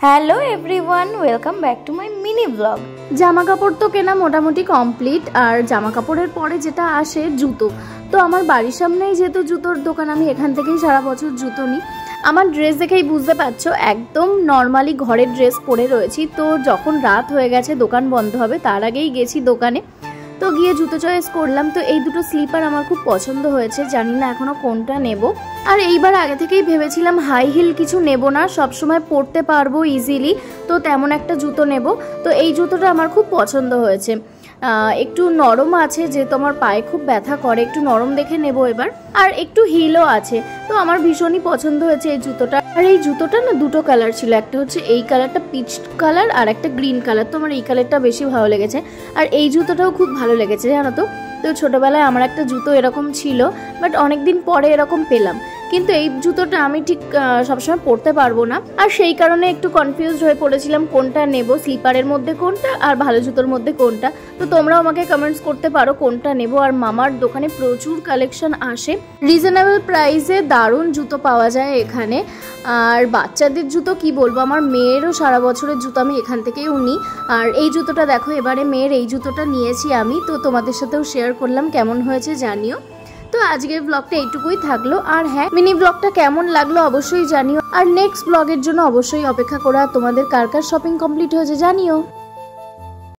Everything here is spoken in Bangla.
Hello everyone, welcome back to my mini blog. জামা কাপড় তো কেনা মোটামুটি কমপ্লিট, আর জামা কাপড়ের পরে যেটা আসে জুতো। তো আমার বাড়ির সামনেই যেহেতু জুতোর দোকান, আমি এখান থেকেই সারা বছর জুতো নিই। আমার ড্রেস দেখেই বুঝতে পারছো একদম নর্মালি ঘরের ড্রেস পরে রয়েছি। তো যখন রাত হয়ে গেছে, দোকান বন্ধ হবে, তার আগেই গেছি দোকানে। তো গিয়ে জুতো চয়েস করলাম। তো এই দুটো স্লিপার আমার খুব পছন্দ হয়েছে, জানি না এখনো কোনটা নেব। আর এইবার আগে থেকেই ভেবেছিলাম হাই হিল কিছু নেব না, সবসময় পরতে পারবো ইজিলি, তো তেমন একটা জুতো নেব। তো এই জুতোটা আমার খুব পছন্দ হয়েছে, একটু নরম আছে, যেহেতু আমার পায়ে খুব ব্যথা করে, একটু নরম দেখে নেব এবার। আর একটু হিলও আছে, তো আমার ভীষণই পছন্দ হয়েছে এই জুতোটা। আর এই জুতোটা না দুটো কালার ছিল, একটা হচ্ছে এই কালারটা পিচ কালার, আর একটা গ্রিন কালার। তো আমার এই কালারটা বেশি ভালো লেগেছে, আর এই জুতোটাও খুব ভালো লেগেছে জানো তো। তো ছোটোবেলায় আমার একটা জুতো এরকম ছিল, বাট অনেকদিন পরে এরকম পেলাম, কিন্তু এই জুতোটা আমি ঠিক সবসময় পরতে পারবো না, আর সেই কারণে একটু কনফিউজড হয়ে পড়েছিলাম কোনটা নেব, স্লিপারের মধ্যে কোনটা আর ভালো জুতোর মধ্যে কোনটা। তো তোমরাও আমাকে কমেন্টস করতে পারো কোনটা নেব। আর মামার দোকানে প্রচুর কালেকশন আসে, রিজনেবল প্রাইসে দারুণ জুতো পাওয়া যায় এখানে। আর বাচ্চাদের জুতো কি বলবো, আমার মেয়েরও সারা বছরের জুতো আমি এখান থেকেই নিই। আর এই জুতোটা দেখো, এবারে মেয়ের এই জুতোটা নিয়েছি আমি, তো তোমাদের সাথেও শেয়ার করলাম, কেমন হয়েছে জানিও। তো আজকের ব্লগটা এইটুকুই থাকলো। আর হ্যাঁ, মিনি ব্লগটা কেমন লাগলো অবশ্যই জানিও, আর নেক্সট ব্লগের জন্য অবশ্যই অপেক্ষা করো। আর তোমাদের কার কার শপিং কমপ্লিট হয়েছে জানিও।